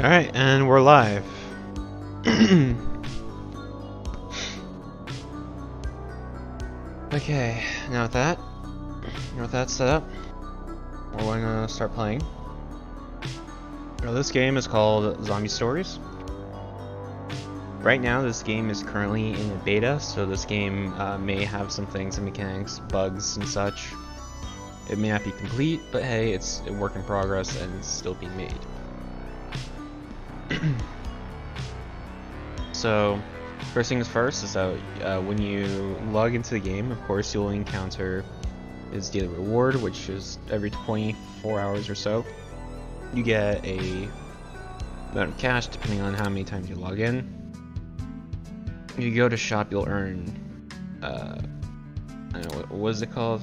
Alright, and we're live. Okay, now with that set up, we're going to start playing. Now this game is called Zombie Stories. Right now this game is currently in a beta, so this game may have some things and mechanics, bugs and such. It may not be complete, but hey, it's a work in progress and it's still being made. So, first things first is that when you log into the game, of course you'll encounter this daily reward, which is every 24 hours or so. You get a amount of cash depending on how many times you log in. If you go to shop, you'll earn, I don't know, what is it called?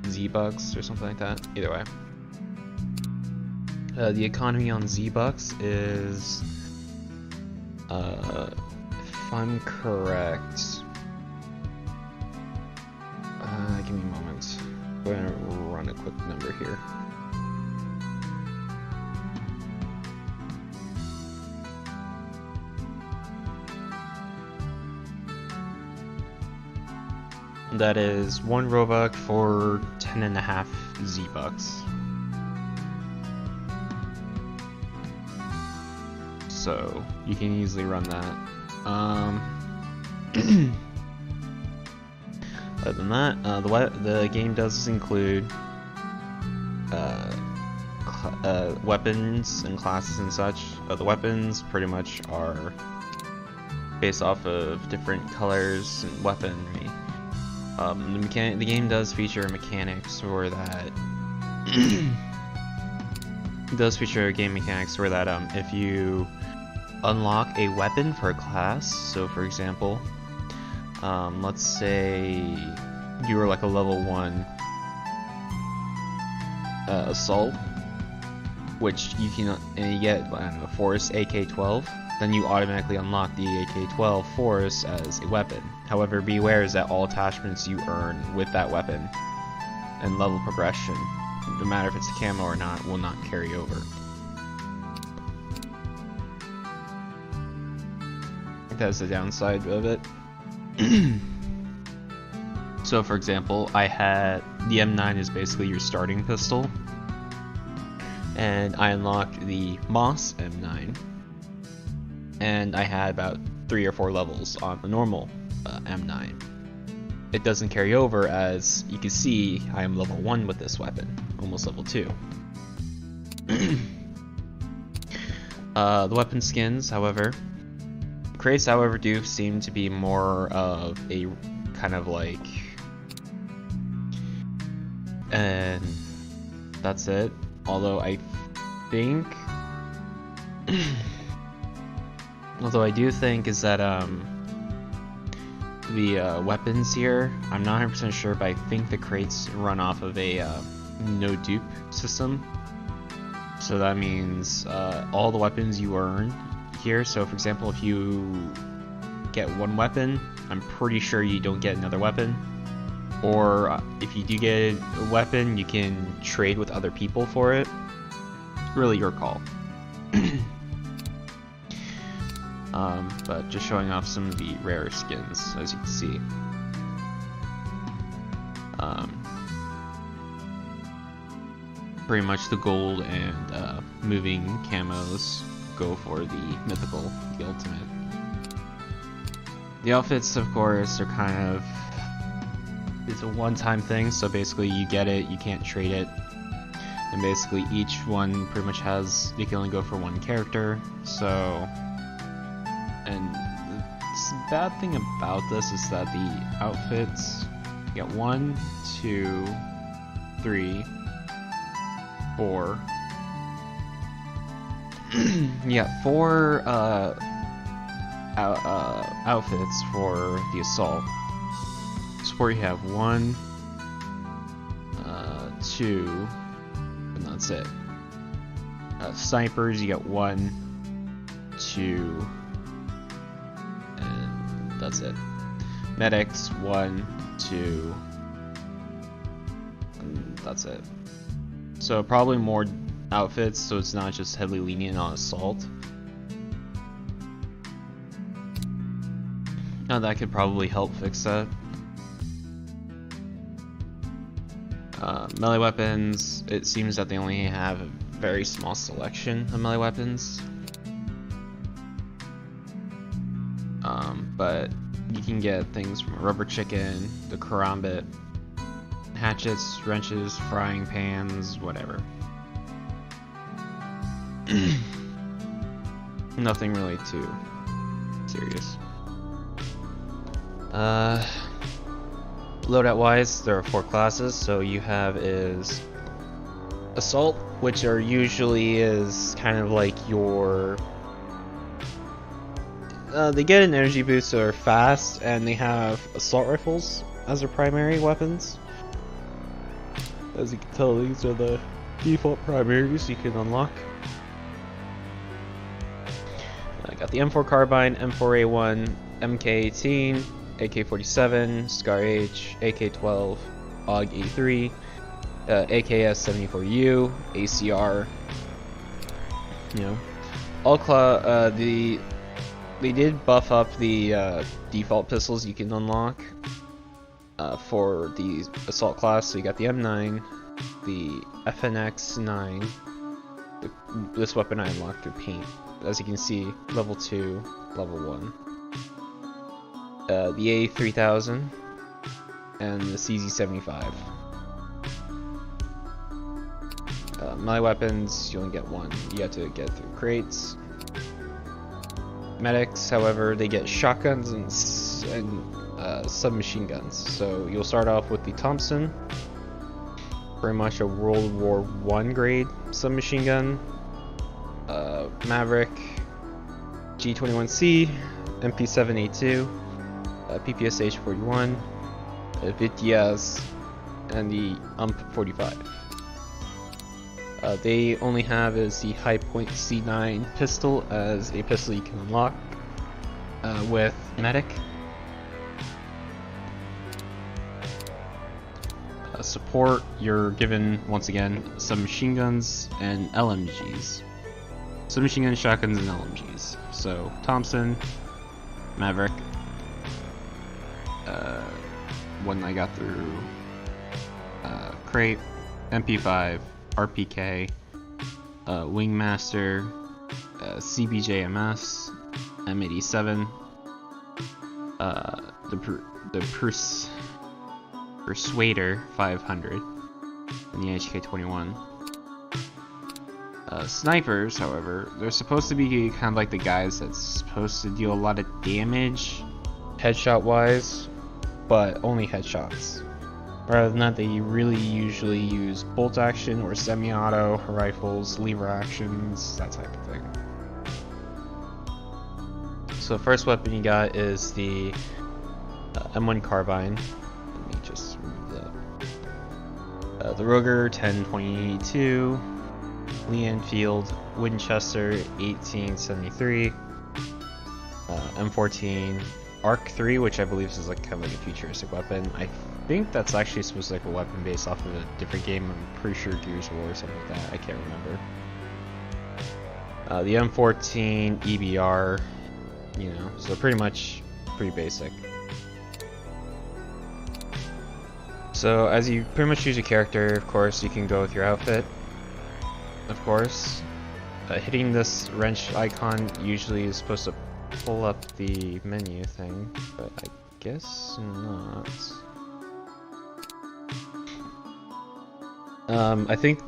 Z-Bucks or something like that. Either way. The economy on Z-Bucks is, if I'm correct, give me a moment. I'm going to run a quick number here. That is 1 Robux for 10.5 Z-Bucks. So you can easily run that. Other than that, the game does include weapons and classes and such. The weapons pretty much are based off of different colors and weaponry. The game does feature mechanics where that if you unlock a weapon for a class, so for example, let's say you were like a level 1 assault, which you can, and you get, I don't know, Force AK-12, then you automatically unlock the AK-12 Force as a weapon. However, be aware is that all attachments you earn with that weapon and level progression, no matter if it's a camo or not, will not carry over. I think that's the downside of it. So for example, I had the M9 is basically your starting pistol, and I unlocked the Moss M9, and I had about 3 or 4 levels on the normal M9. It doesn't carry over, as you can see I am level 1 with this weapon, almost level 2. The weapon skins, however, crates, however, do seem to be more of a kind of like, and that's it. Although I think, although I do think is that the weapons here, I'm not 100% sure, but I think the crates run off of a no dupe system. So that means all the weapons you earn here, so for example, if you get one weapon, I'm pretty sure you don't get another weapon. Or if you do get a weapon, you can trade with other people for it. Really your call. But just showing off some of the rarer skins, as you can see. Pretty much the gold and moving camos go for the mythical, the ultimate. The outfits, of course, are kind of, it's a one-time thing, so basically you get it, you can't trade it, and basically each one pretty much has, you can only go for one character. So, and the bad thing about this is that the outfits, you get 1, 2, 3, 4. You got 4 outfits for the assault. Support, you have 1, 2, and that's it. Snipers, you get 1, 2, and that's it. Medics, 1, 2, and that's it. So probably more outfits, so it's not just heavily lenient on assault. Now that could probably help fix that. Melee weapons, it seems that they only have a very small selection of melee weapons. But you can get things from a rubber chicken, the karambit, hatchets, wrenches, frying pans, whatever. Nothing really too serious. Loadout wise, there are 4 classes. So you have is assault, which are usually is kind of like your they get an energy boost, so they're fast, and they have assault rifles as their primary weapons. As you can tell, these are the default primaries you can unlock. I got the M4 carbine, M4A1, MK18, AK-47, Scar H, AK-12, AUG-83, AKS-74U, ACR. You know, all they did buff up the default pistols you can unlock for the assault class. So you got the M9, the FNX9. This weapon I unlocked through paint. As you can see, level 2, level 1. The A3000 and the CZ75. Melee weapons, you only get 1. You have to get through crates. Medics, however, they get shotguns and submachine guns. So you'll start off with the Thompson, very much a World War I grade submachine gun. Maverick, G21C, MP7A2, PPSH-41, Vitiaz, and the UMP-45. They only have is the High Point C9 pistol as a pistol you can unlock with Medic. Support, you're given, once again, submachine guns and LMGs. Submachine guns, shotguns, and LMGs. So, Thompson, Maverick, one I got through crate, MP5, RPK, Wingmaster, CBJMS, M87, the Persuader 500, and the HK21. Snipers, however, they're supposed to be kind of like the guys that's supposed to deal a lot of damage, headshot wise, but only headshots. Rather than that, they really usually use bolt action or semi-auto rifles, lever actions, that type of thing. So the first weapon you got is the M1 carbine. Let me just remove that. The Ruger 1022, Lee Enfield Winchester 1873, M14 Arc 3, which I believe is like kind of like a futuristic weapon. I think that's actually supposed to be like a weapon based off of a different game. I'm pretty sure Gears of War or something like that. I can't remember. The M14 EBR, you know, so pretty much pretty basic. So as you pretty much choose a character, of course, you can go with your outfit. Of course, hitting this wrench icon usually is supposed to pull up the menu thing, but I guess not. I think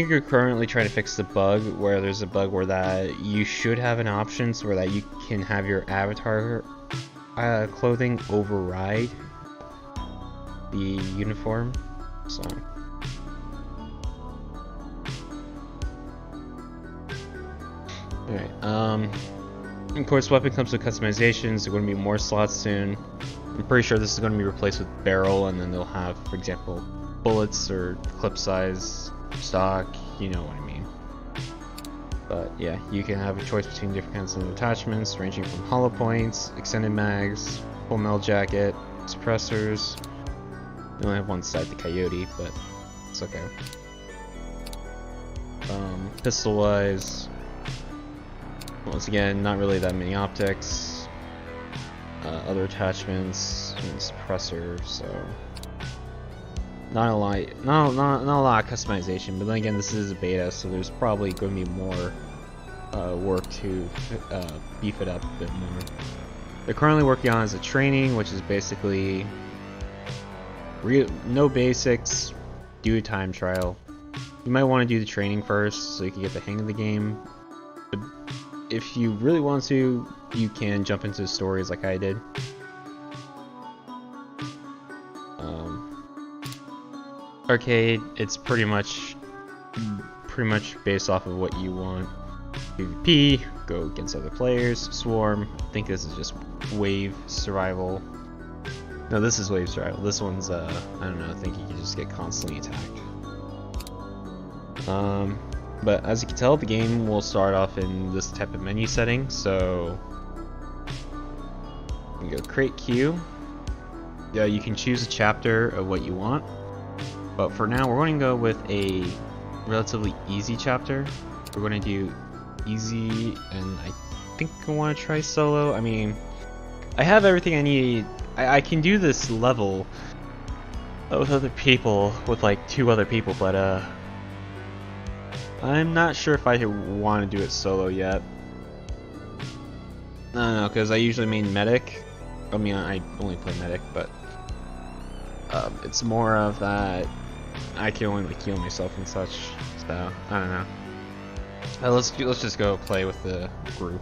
you're currently trying to fix the bug where there's a bug where that you should have an option so where that you can have your avatar clothing override the uniform. So alright, of course, weapon comes with customizations. There are going to be more slots soon. I'm pretty sure this is going to be replaced with barrel, and then they'll have, for example, bullets or clip size, stock, you know what I mean. But yeah, you can have a choice between different kinds of attachments, ranging from hollow points, extended mags, full metal jacket, suppressors. We only have one side, the Coyote, but it's okay. Pistol wise, once again, not really that many optics. Other attachments, and suppressor, so not a lot of customization. But then again, this is a beta, so there's probably going to be more work to beef it up a bit more. They're currently working on is a training, which is basically no basics, do a time trial. You might want to do the training first so you can get the hang of the game. But if you really want to, you can jump into the stories like I did. Arcade, it's pretty much based off of what you want. PvP, go against other players, swarm. I think this is just wave survival. No, this is wave survival. This one's I don't know, I think you can just get constantly attacked. But as you can tell, the game will start off in this type of menu setting, so you can go create queue. Yeah, you can choose a chapter of what you want, but for now we're going to go with a relatively easy chapter. We're going to do easy, and I think I want to try solo. I mean, I have everything I need. I can do this level with other people, with like 2 other people, but I'm not sure if I want to do it solo yet. I don't know, because I usually main medic. I mean, I only play medic, but it's more of that I can only like heal myself and such. So I don't know. Let's just go play with the group.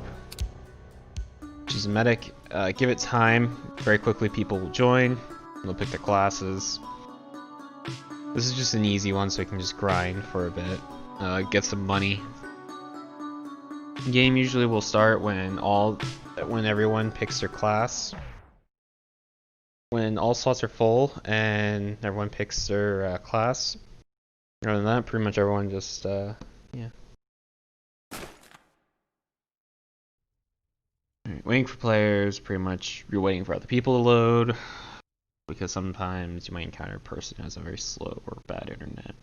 Choose a medic. Give it time. Very quickly, people will join. They'll pick their classes. This is just an easy one, so I can just grind for a bit. Get some money. Game usually will start when everyone picks their class. When all slots are full and everyone picks their class. Other than that, pretty much everyone just yeah. Alright, waiting for players. Pretty much you're waiting for other people to load, because sometimes you might encounter a person who has a very slow or bad internet.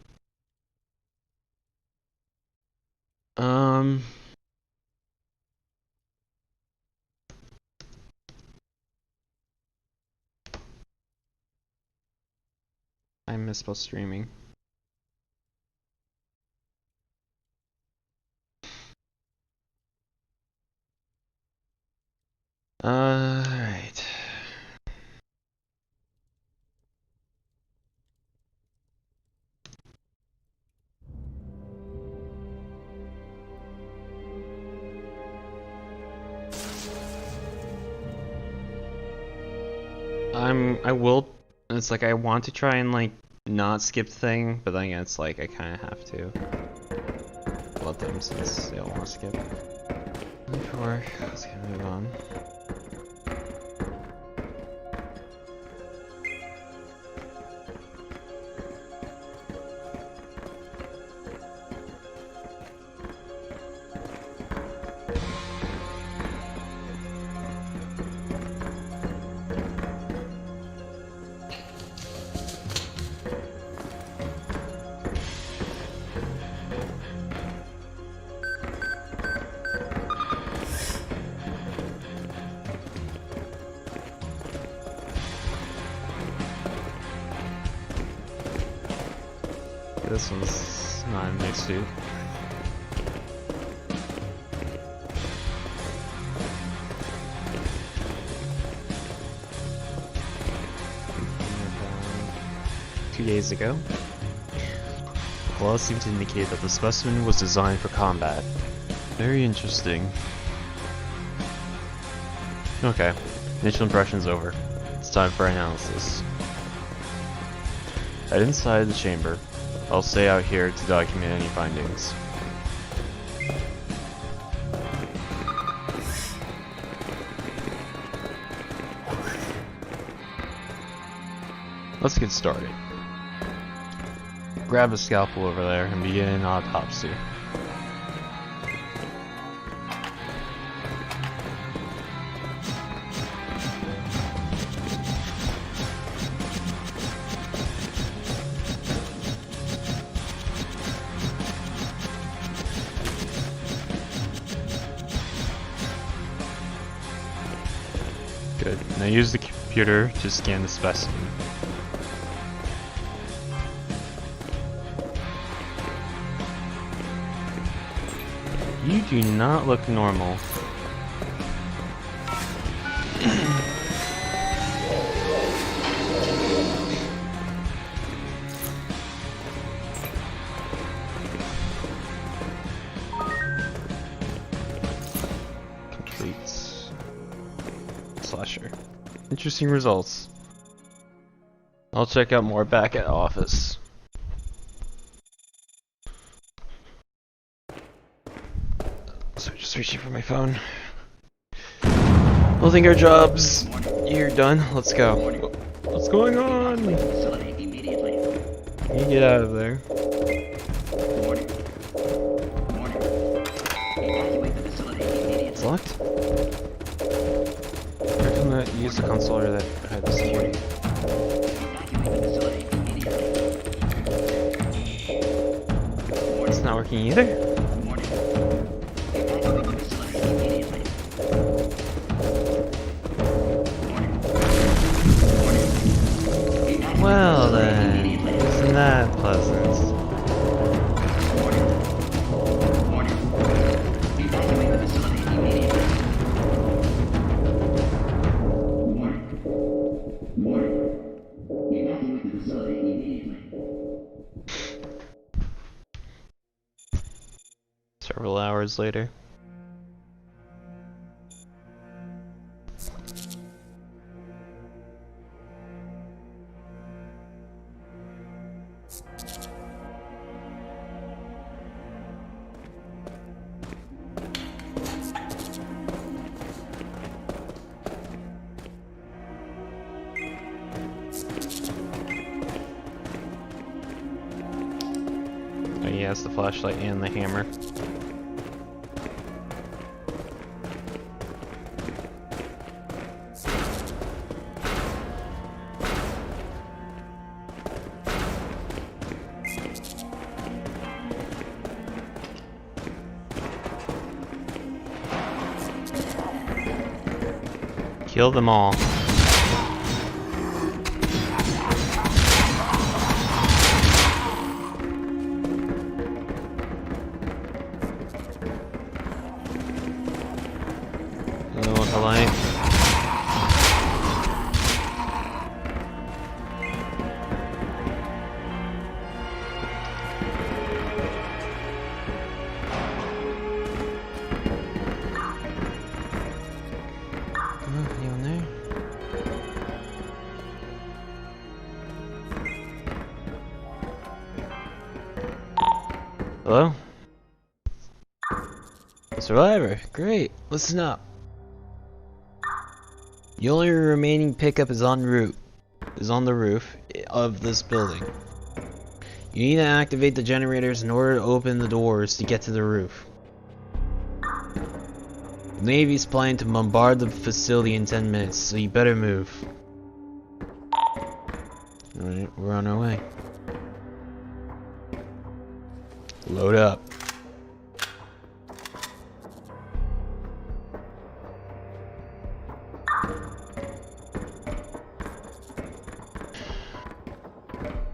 I miss post streaming. Alright. I will. It's like I want to try and like not skip the thing, but then again, it's like I kind of have to let them since they all want to skip. Let's kind of move on. This one's not in my suit. Two days ago, the claws seem to indicate that the specimen was designed for combat. Very interesting. Okay, initial impression's over. It's time for analysis. Head inside the chamber. I'll stay out here to document any findings. Let's get started. Grab a scalpel over there and begin an autopsy. Good. Now use the computer to scan the specimen. You do not look normal. Completes. Slasher. Interesting results. I'll check out more back at office. So just reaching for my phone. We'll think our jobs. You're done. Let's go. What's going on? You get out of there. It's locked. Where can I use the consoler that had the security? It's not working either? Well then, isn't that pleasant? Several hours later. Oh, he has the flashlight and the hammer. Kill them all. With the light. Anyone there? Hello? A survivor. Great. Listen up. The only remaining pickup is on the roof of this building. You need to activate the generators in order to open the doors to get to the roof. The Navy's planning to bombard the facility in 10 minutes, so you better move. Alright, we're on our way. Load up.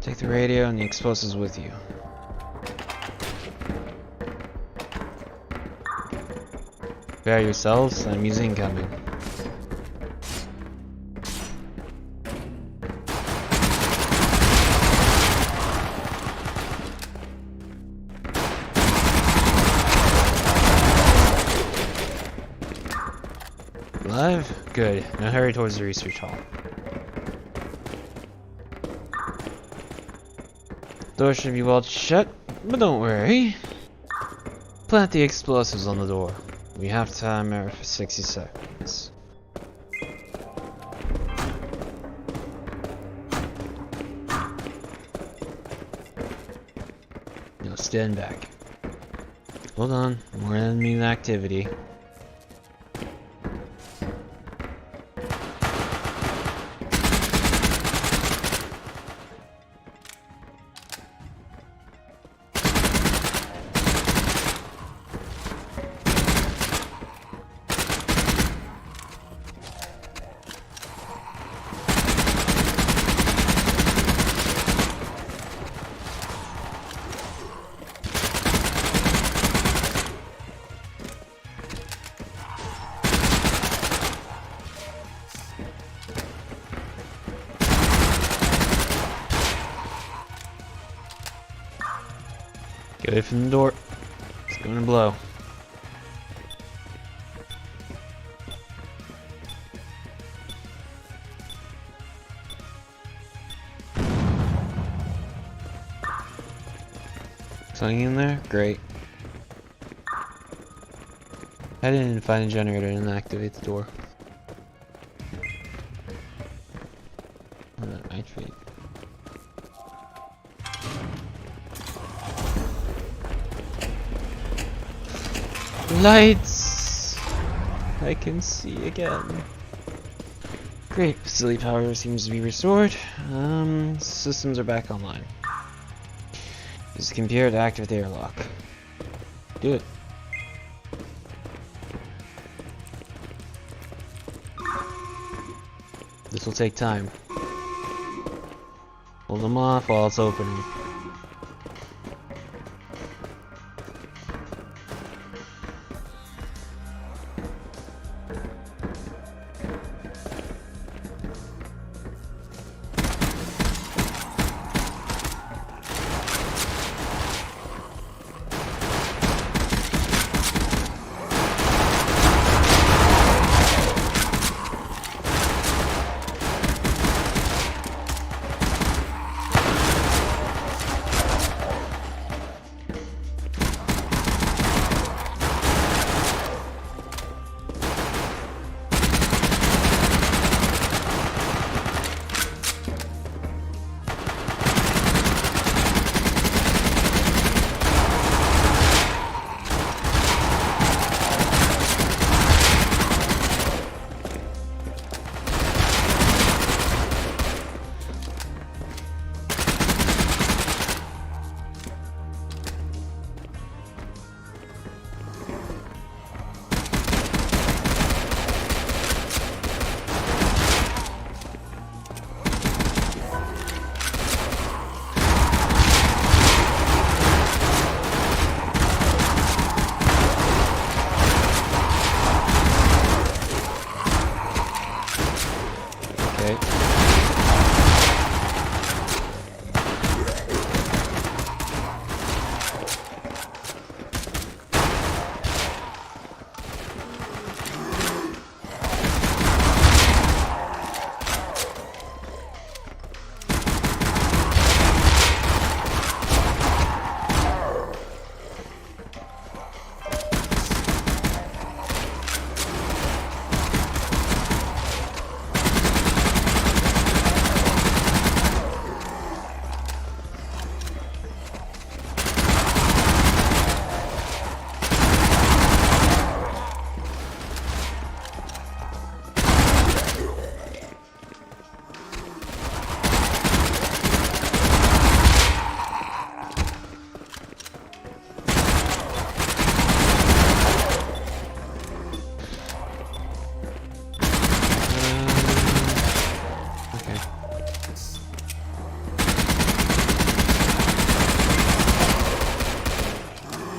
Take the radio and the explosives with you. Prepare yourselves, I'm using incoming. Live? Good. Now hurry towards the research hall. Door should be well shut, but don't worry. Plant the explosives on the door. We have timer for 60 seconds. Now stand back. Hold on, more enemy activity. Stay from the door. It's going to blow. Something in there? Great. I didn't find a generator and activate the door. Nitrate. Lights! I can see again. Great, facility power seems to be restored. Systems are back online. Use the computer to activate the airlock. Do it. This will take time. Hold them off while it's opening.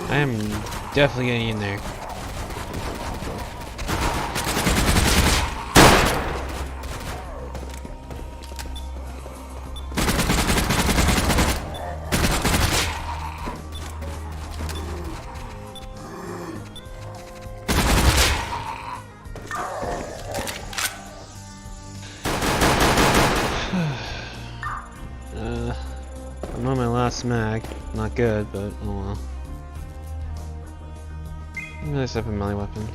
I am definitely getting in there. I'm on my last mag. Not good, but oh well. Nice have a melee weapon.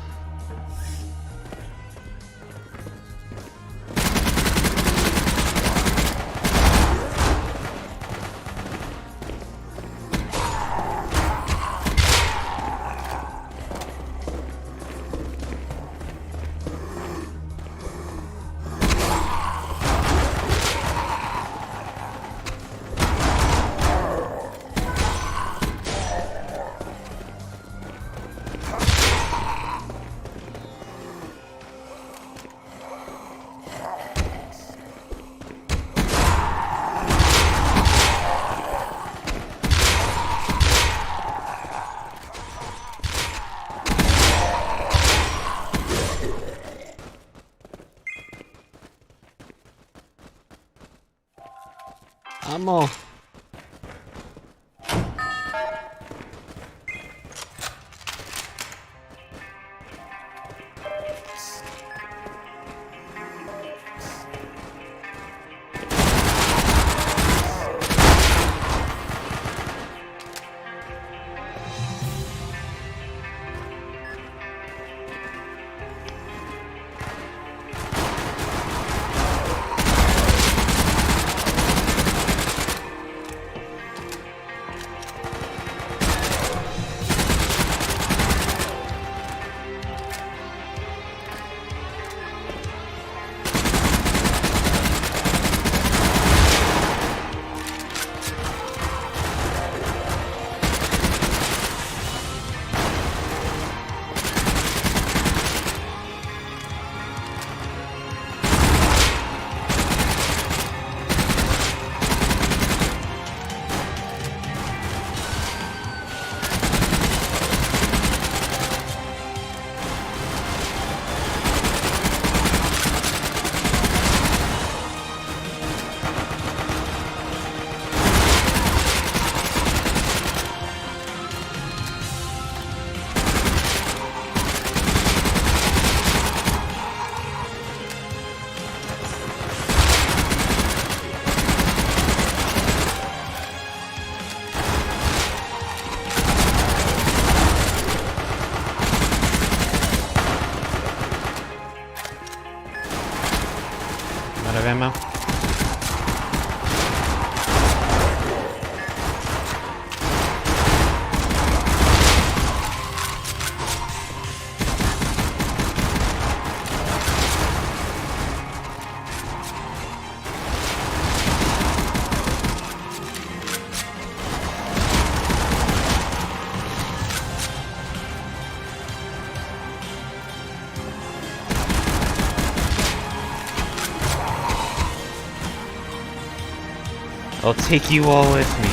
Ammo. I'll take you all with me.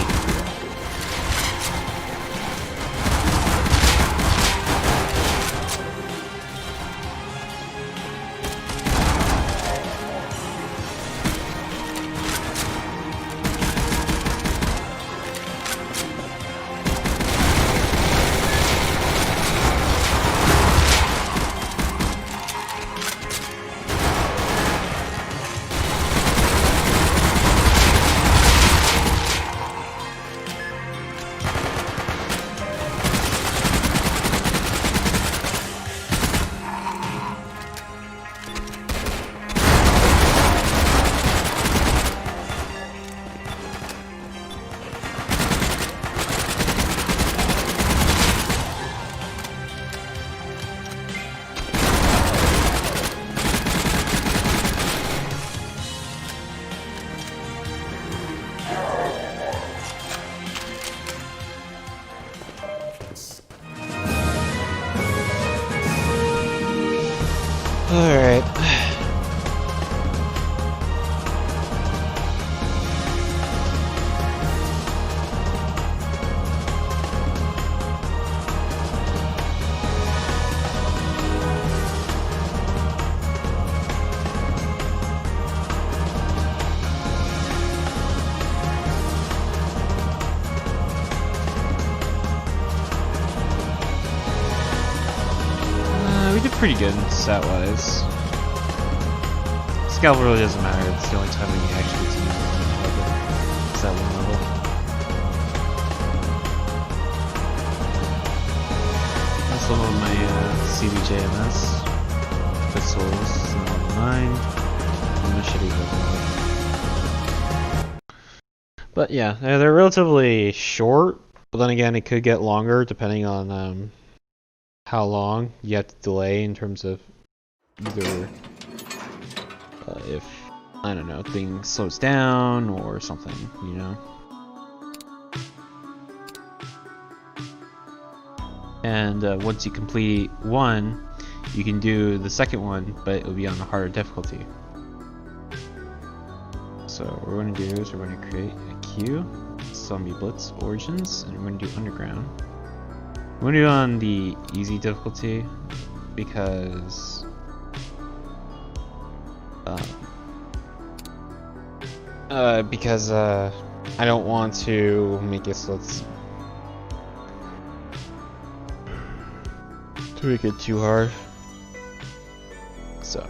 Alright. We did pretty good stat-wise. Scalp really doesn't matter, it's the only time when you actually get to use it. It's that one level. That's level of my CBJMS. Pistols is level 9. And machete level 9. But yeah, they're relatively short, but then again it could get longer depending on how long you have to delay in terms of either if, I don't know, things slows down or something, you know? And once you complete one, you can do the second one, but it'll be on a harder difficulty. So what we're going to do is we're going to create a queue, Zombie Blitz Origins, and we're going to do Underground. We're going to do it on the easy difficulty because I don't want to make it so it's to make it too hard. So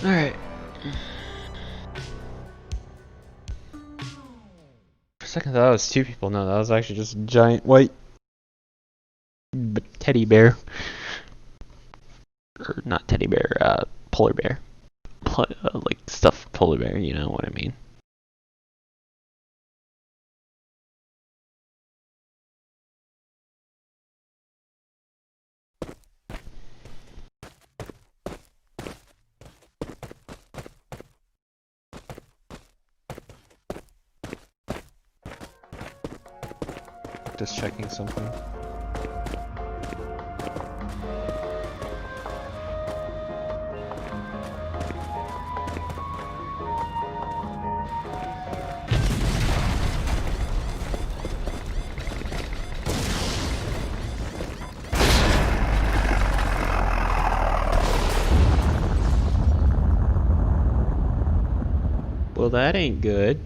alright. For a second I thought it was two people. No, that was actually just a giant white teddy bear. Or not teddy bear, polar bear. Like stuffed polar bear, you know what I mean. Just checking something. Well, that ain't good.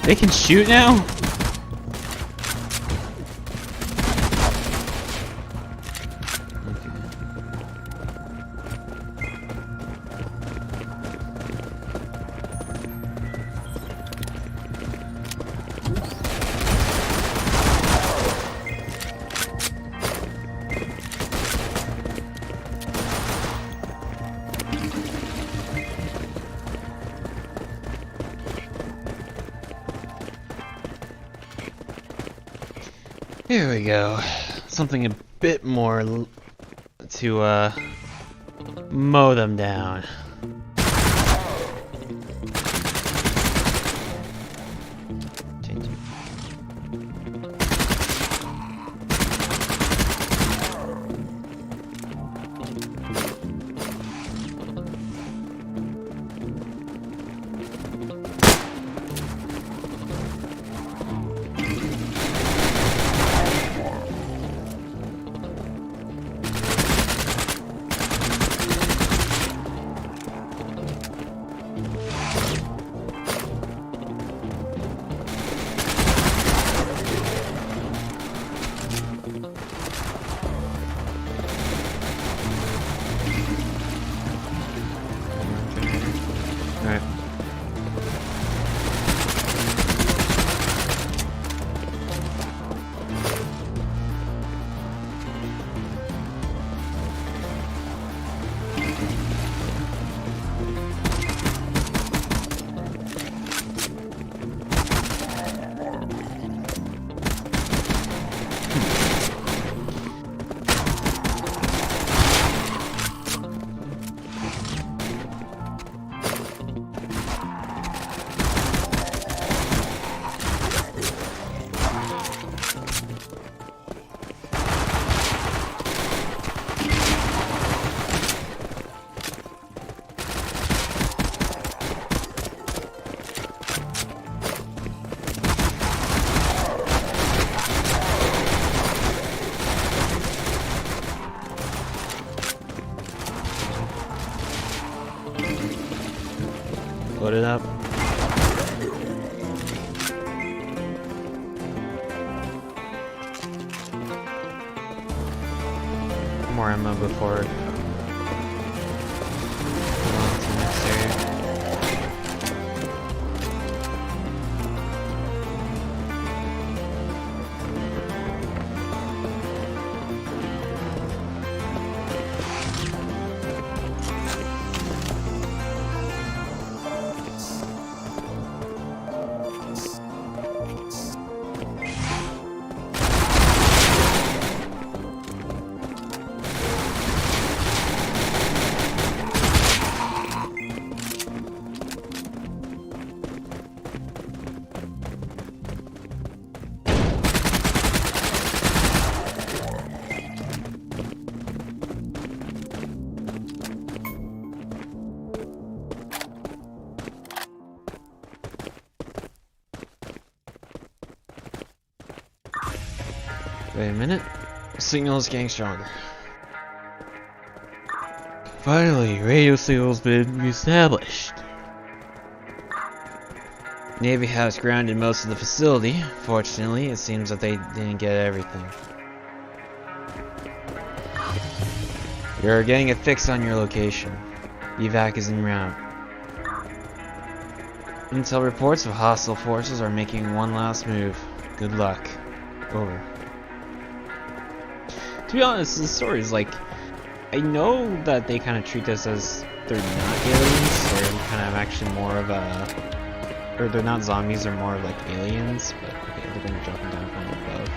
They can shoot now? Here we go. Something a bit more to mow them down. Change it. Alright. Load it up. More ammo before going to the next area. Wait a minute. The signal is getting stronger. Finally, radio signal's been established. Navy has grounded most of the facility. Fortunately, it seems that they didn't get everything. You're getting a fix on your location. Evac is en route. Intel reports of hostile forces are making one last move. Good luck. Over. To be honest, the story is like, I know that they kind of treat this as they're not aliens, they're kind of actually more of a, or they're not zombies, they're more of like aliens, but okay, they're gonna drop them down from above.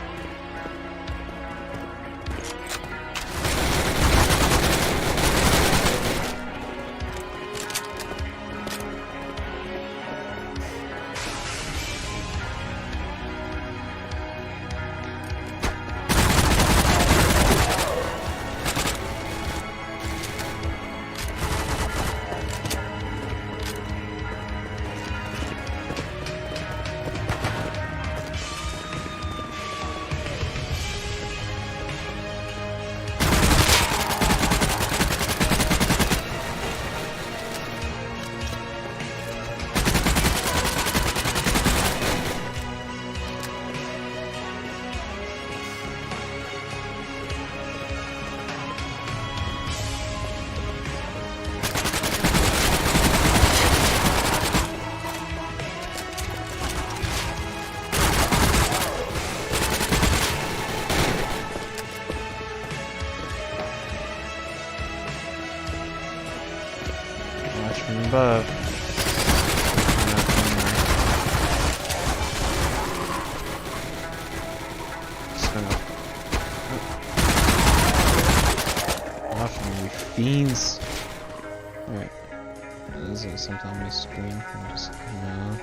Watch from above. Just gonna... Off from you fiends. Alright. Is it something on my screen? I'm just... No.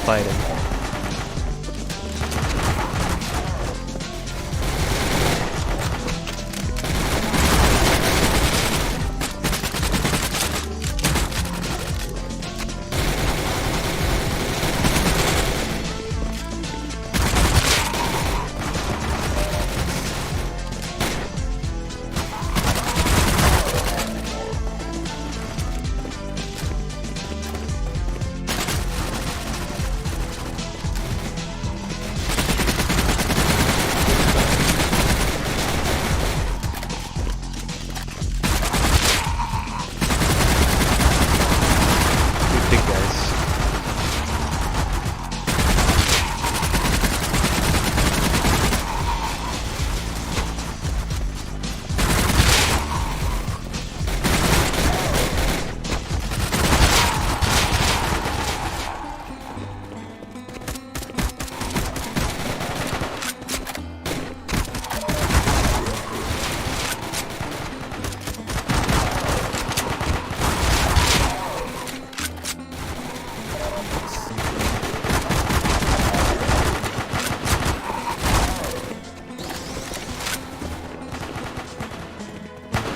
Fighting.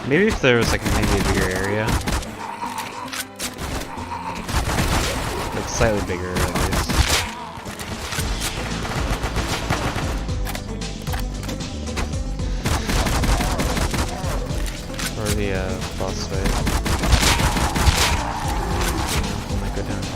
Maybe if there was like maybe a bigger area. Like slightly bigger at least. Or the boss fight. I might go down here.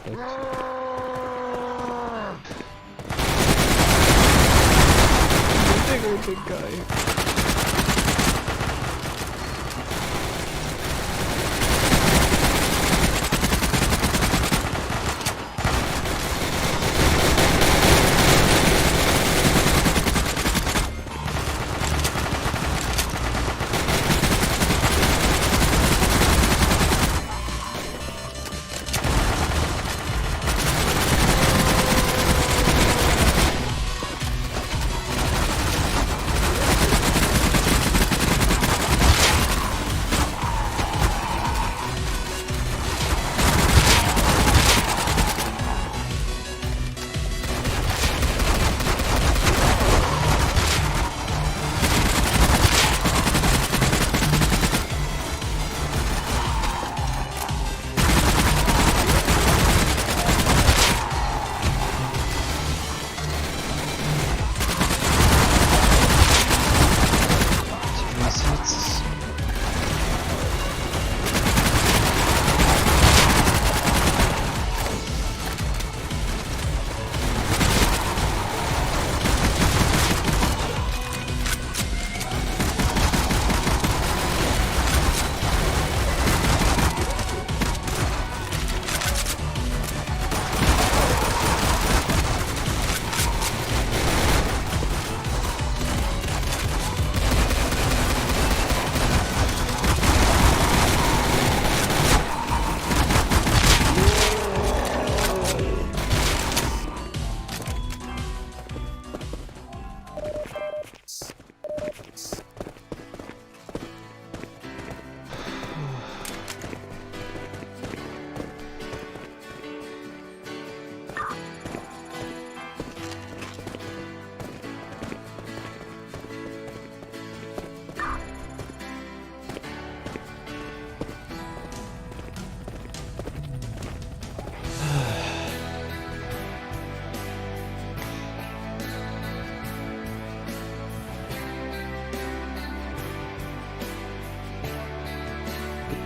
clicked. Big guy.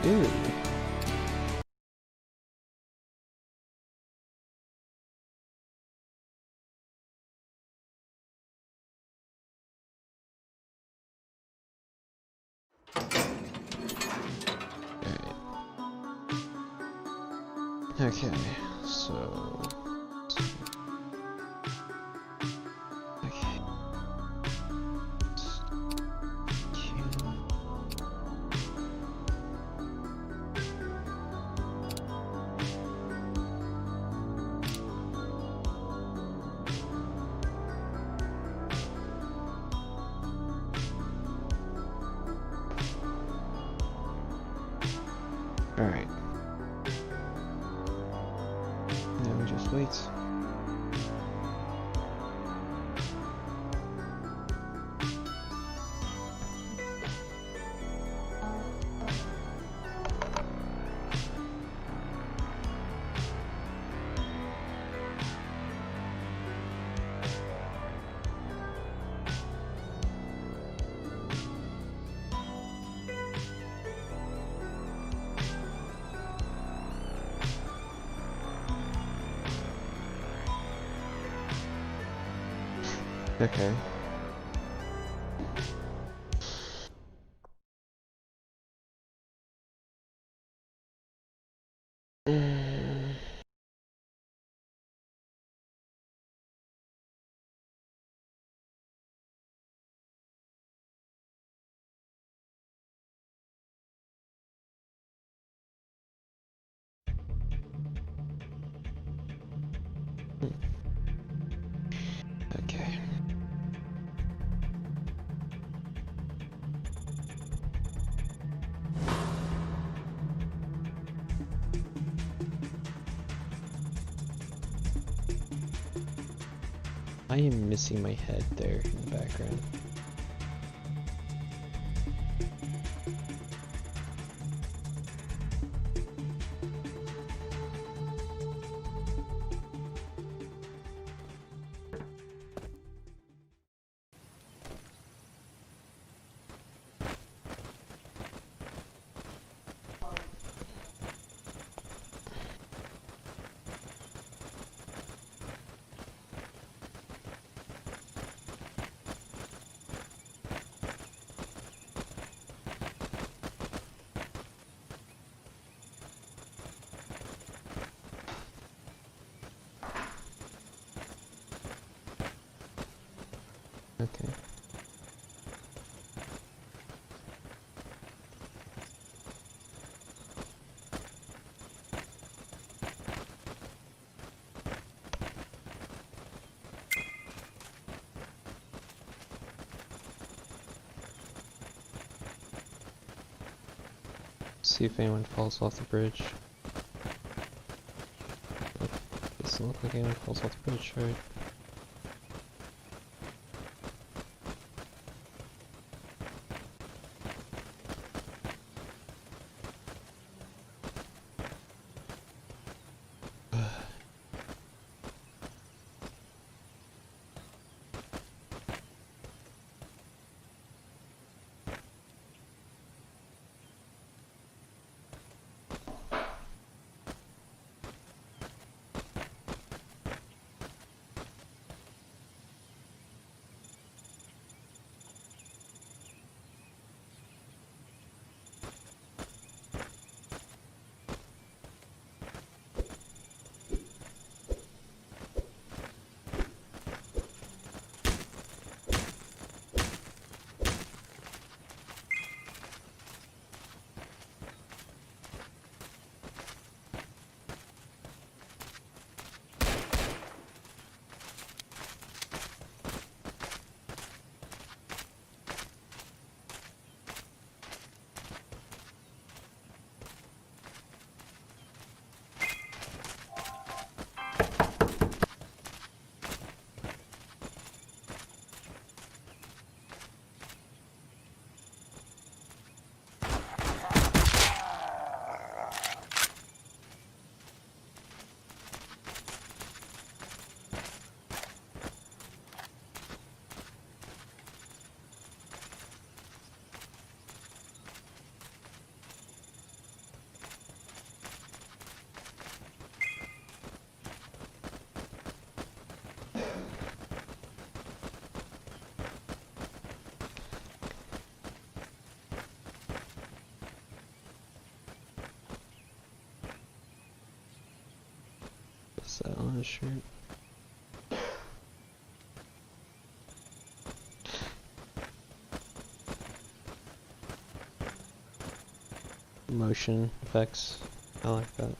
Ooh. Okay, so... Okay. Alright. Now we just wait. Okay. Okay. I am missing my head there in the background. Okay. See if anyone falls off the bridge. Nope. Doesn't look like anyone falls off the bridge, right? What's that on his shirt? Motion effects. I like that.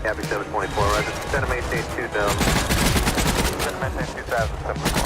Happy 724, Roger. Center maintain 2 down. Center maintain 2000, 724.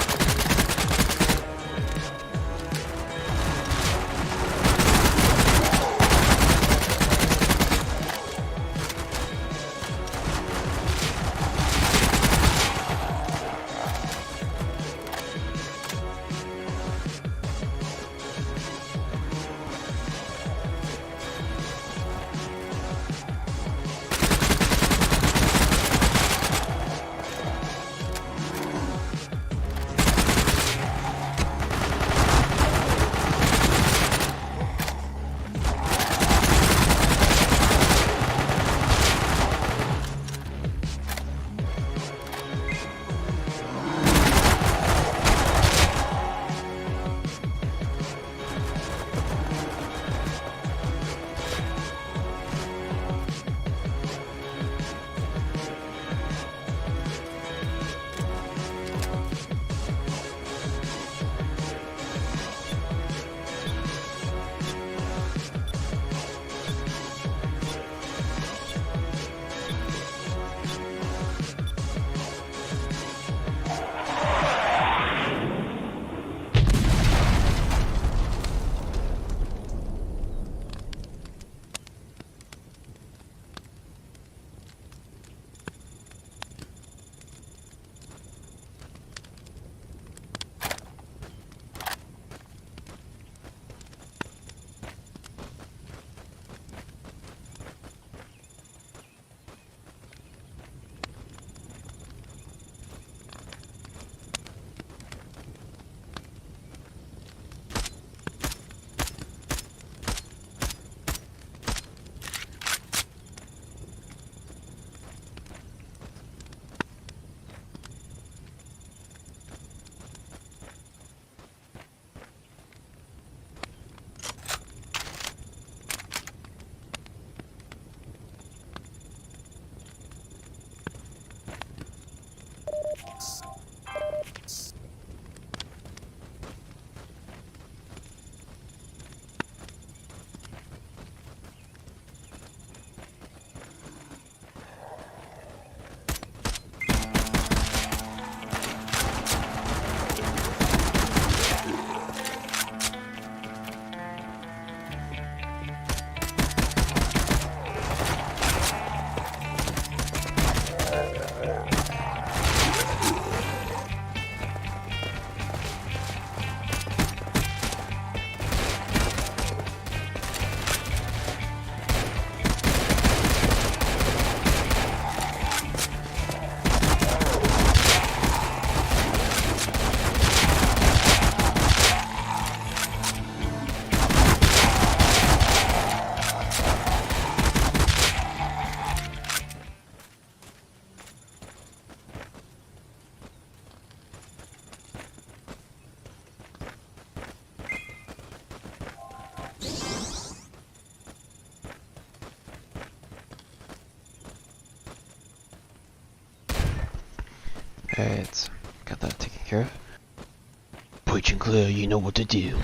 Alright, got that taken care of. Preach and clear, you know what to do.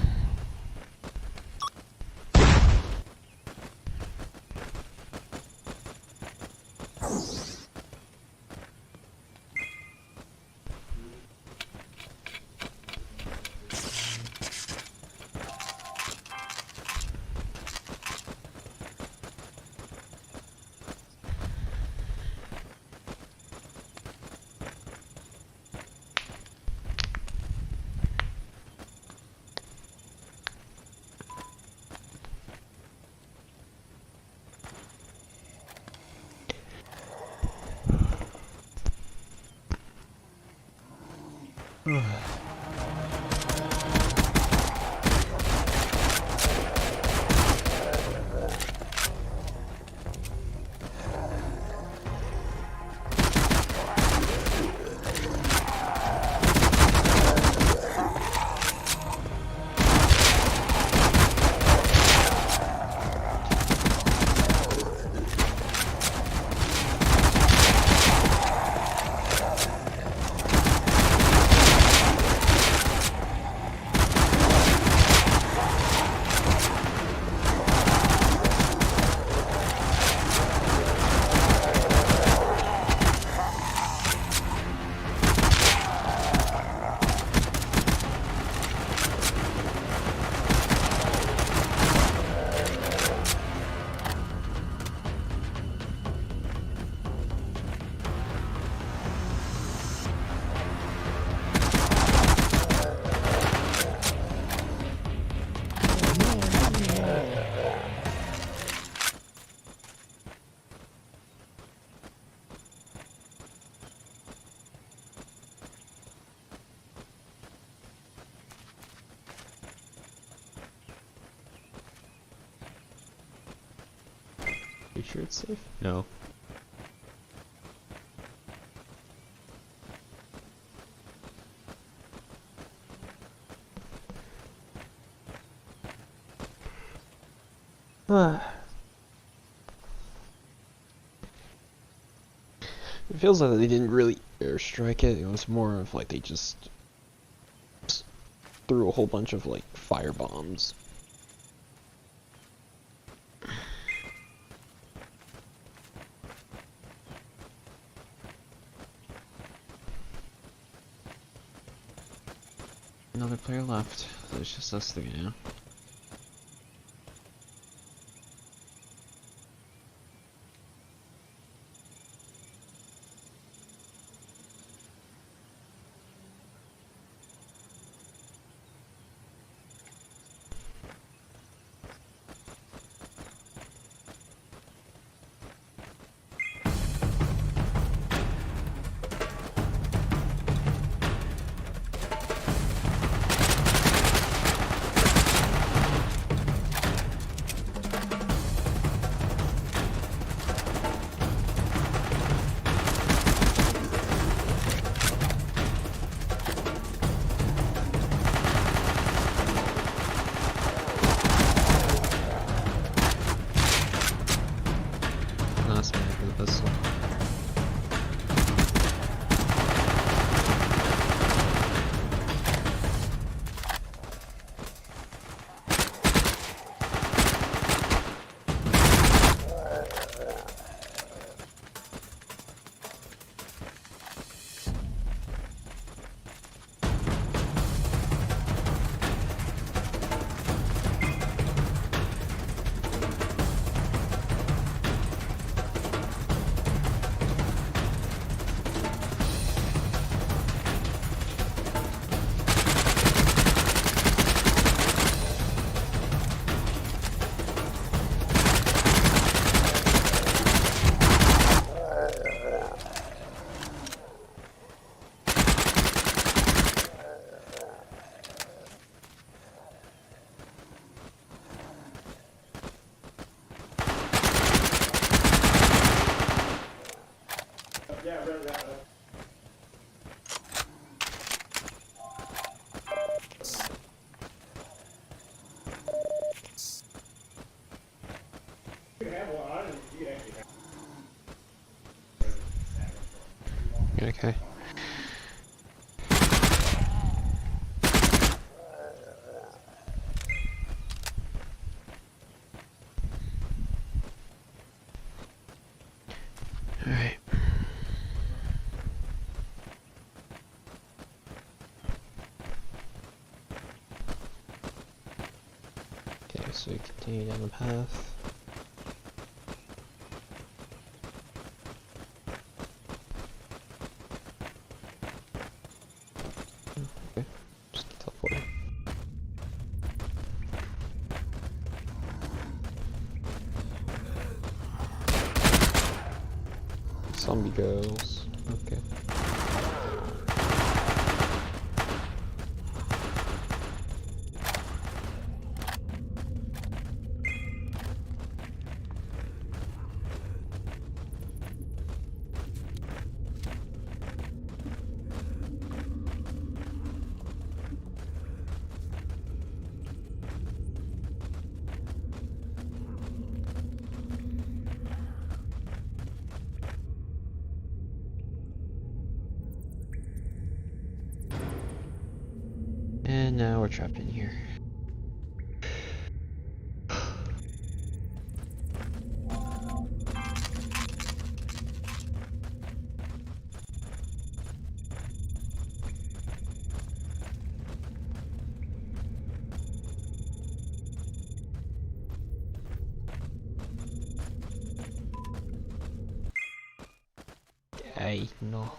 You sure it's safe? No. It feels like they didn't really airstrike it. It was more of like they just threw a whole bunch of like fire bombs. Another player left, so it's just us three now. Okay. Alright. Okay, so we continue down the path. Okay, just teleport. Zombie girls. Okay. And now we're trapped in here. Ay, no.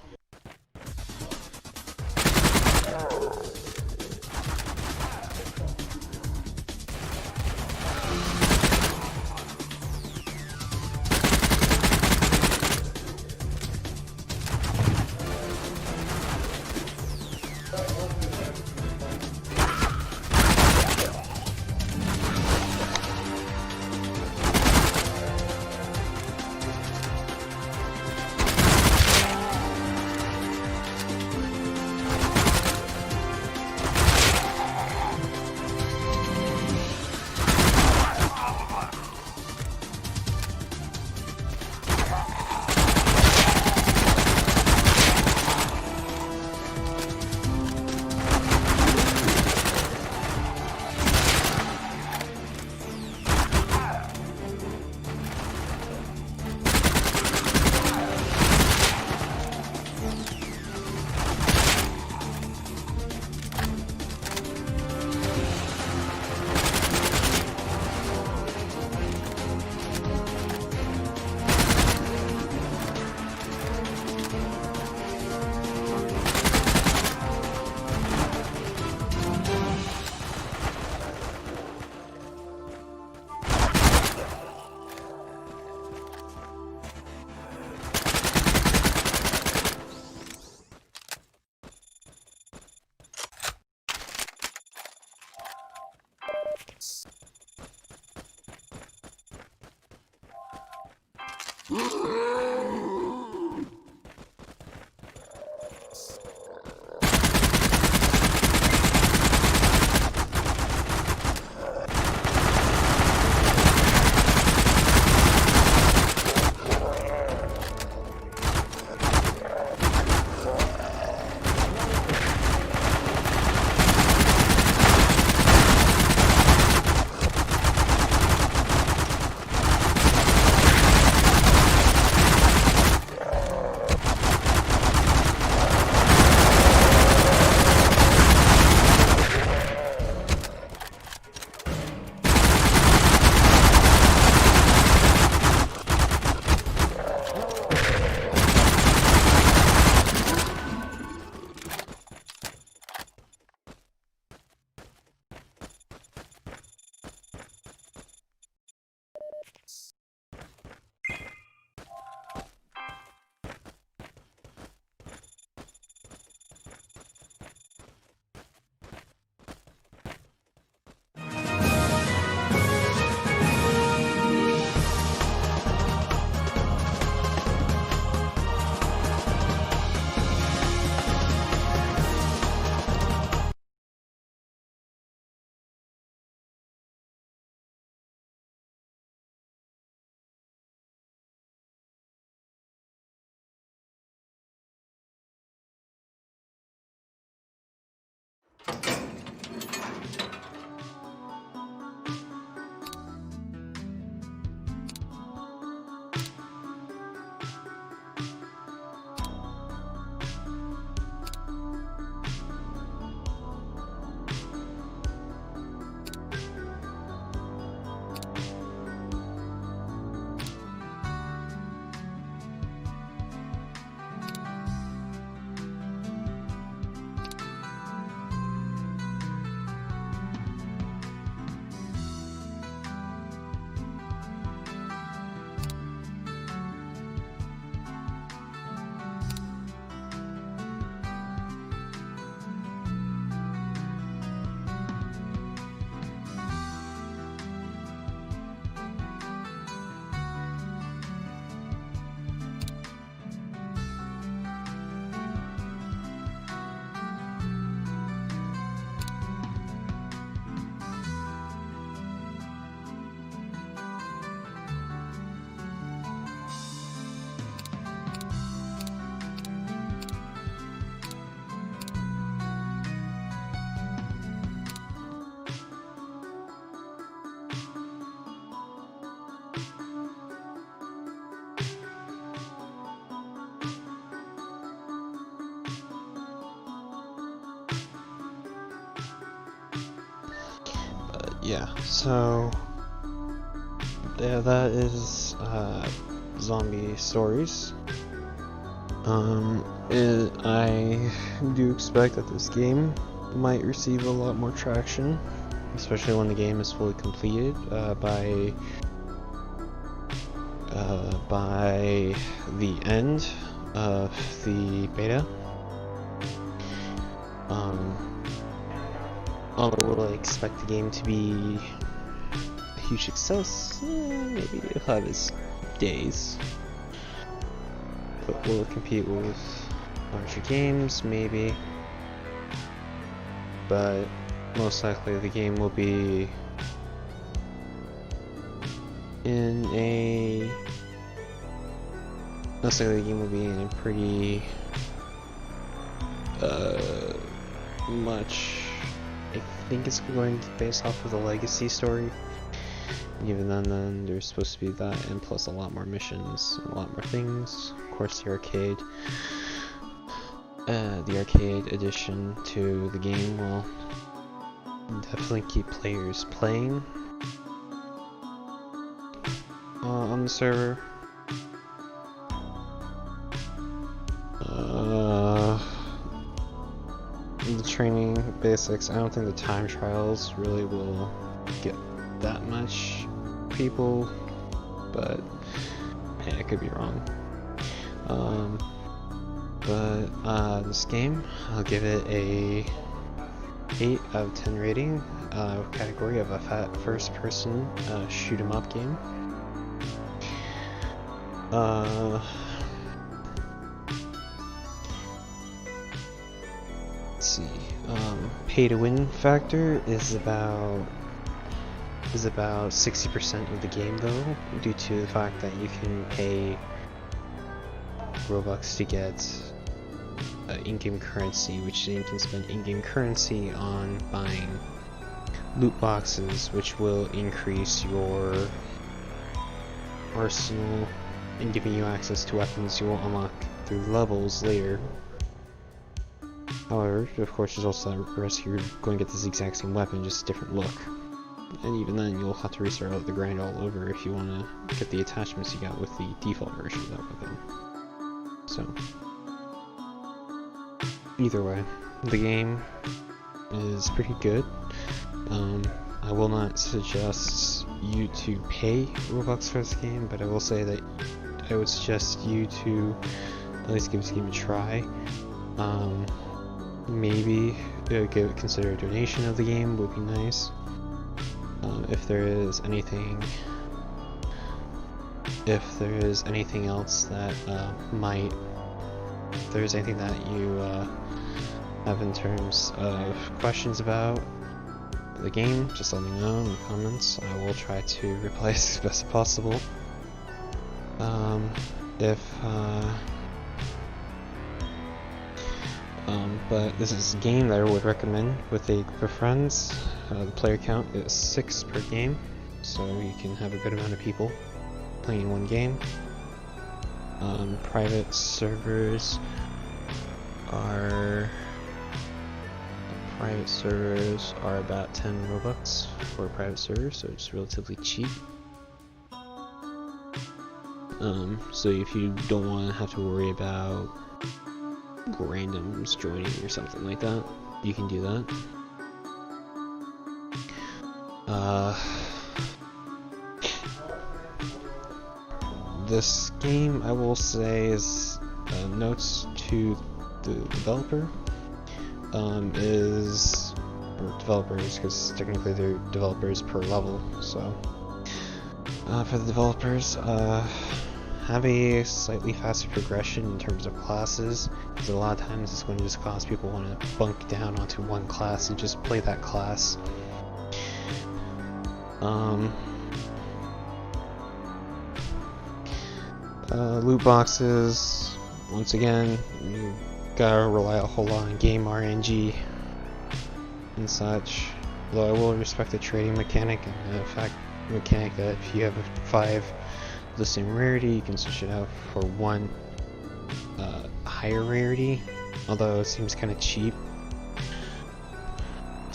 yeah, so yeah, that is Zombie Stories. I do expect that this game might receive a lot more traction, especially when the game is fully completed by the end of the beta. Although I expect the game to be a huge success, maybe it'll have its days. But will it compete with larger games? Maybe. But most likely the game will be in a... Most likely the game will be in a pretty... much... I think it's going to be based off of the legacy story. Even then there's supposed to be that, and plus a lot more missions, a lot more things. Of course, the arcade edition to the game will definitely keep players playing on the server. The training basics, I don't think the time trials really will get that much people, but hey, I could be wrong. This game, I'll give it a 8 out of 10 rating, category of a first person shoot 'em up game. Let's see, pay to win factor is about 60% of the game though, due to the fact that you can pay Robux to get in-game currency, which then you can spend in-game currency on buying loot boxes, which will increase your arsenal and giving you access to weapons you will unlock through levels later. However, of course, there's also that risk you're going to get this exact same weapon, just a different look. And even then, you'll have to restart out the grind all over if you want to get the attachments you got with the default version of that weapon. So, either way, the game is pretty good. I will not suggest you to pay Robux for this game, but I will say that I would suggest you to at least give this game a try. Maybe consider a donation of the game would be nice. If there is anything else that if there's anything that you have in terms of questions about the game, just let me know in the comments. I will try to reply as best as possible. But this is a game that I would recommend with a group of friends. The player count is 6 per game, so you can have a good amount of people playing one game. Private servers are about 10 Robux for a private server, so it's relatively cheap. So if you don't want to have to worry about randoms joining or something like that, you can do that. This game, I will say, is notes to the developer, developers, because technically they're developers per level. So for the developers, have a slightly faster progression in terms of classes, because a lot of times it's going to just cause people want to bunk down onto one class and just play that class. Loot boxes, once again, you gotta rely a whole lot on game RNG and such. Though I will respect the trading mechanic and the mechanic that if you have 5 of the same rarity, you can switch it out for 1 higher rarity. Although it seems kind of cheap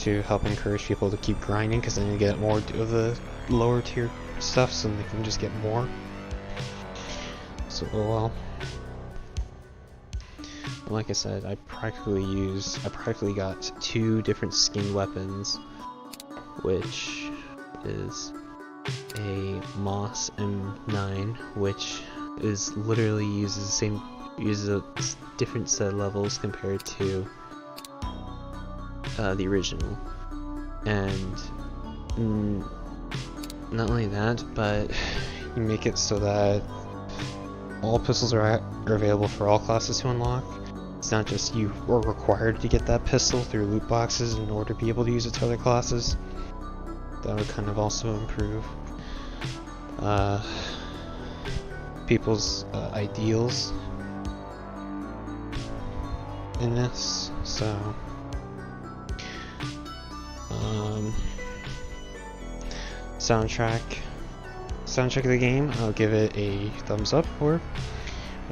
to help encourage people to keep grinding, because then you get more of the lower tier stuff, so they can just get more. So well, like I said, I practically got 2 different skinned weapons, which is a Moss M9, which is literally uses a different set of levels compared to the original, and not only that, but you make it so that all pistols are available for all classes to unlock. It's not just you are required to get that pistol through loot boxes in order to be able to use it to other classes. That would kind of also improve people's ideals in this. So soundtrack of the game, I'll give it a thumbs up for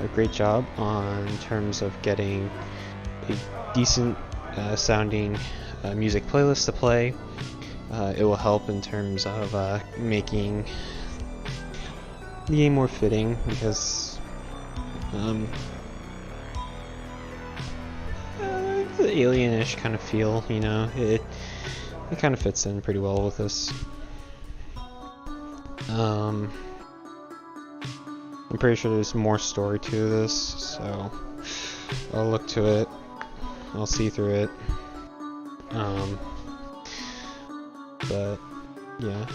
a great job on terms of getting a decent sounding music playlist to play. It will help in terms of making the game more fitting, because the alienish kind of feel, you know, it kind of fits in pretty well with this. I'm pretty sure there's more story to this, so I'll look to it. I'll see through it. But yeah,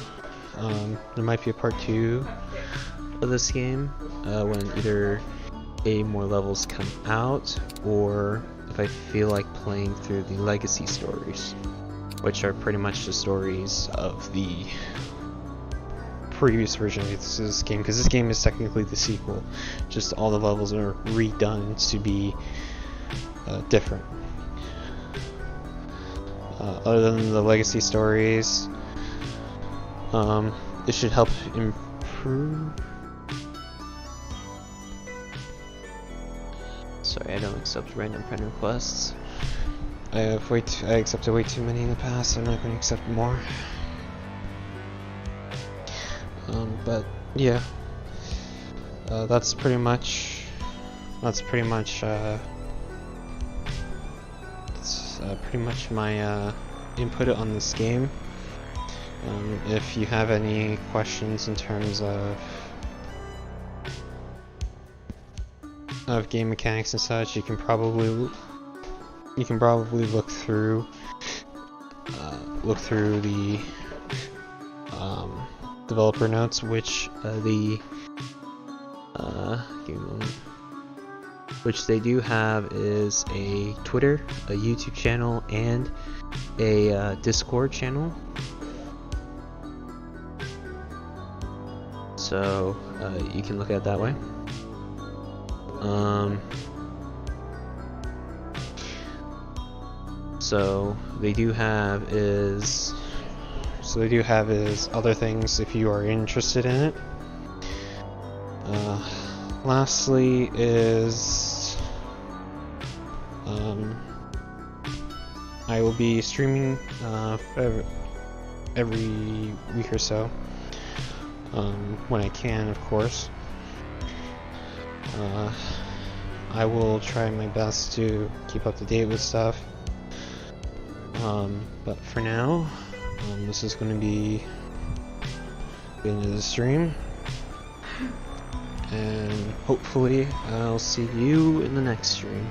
there might be a part 2 of this game when either more levels come out, or if I feel like playing through the legacy stories, which are pretty much the stories of the previous version of this game, because this game is technically the sequel, just all the levels are redone to be different. Other than the legacy stories, it should help improve. Sorry, I don't accept random friend requests. I accepted way too many in the past, so I'm not going to accept more. But yeah, that's pretty much my input on this game. If you have any questions in terms of game mechanics and such, you can probably look through the developer notes, which which they do have is a Twitter, a YouTube channel, and a Discord channel. So you can look at it that way. So they do have is other things if you are interested in it. Lastly is I will be streaming every week or so, when I can, of course. I will try my best to keep up to date with stuff. But for now, this is going to be the end of the stream, and hopefully I'll see you in the next stream.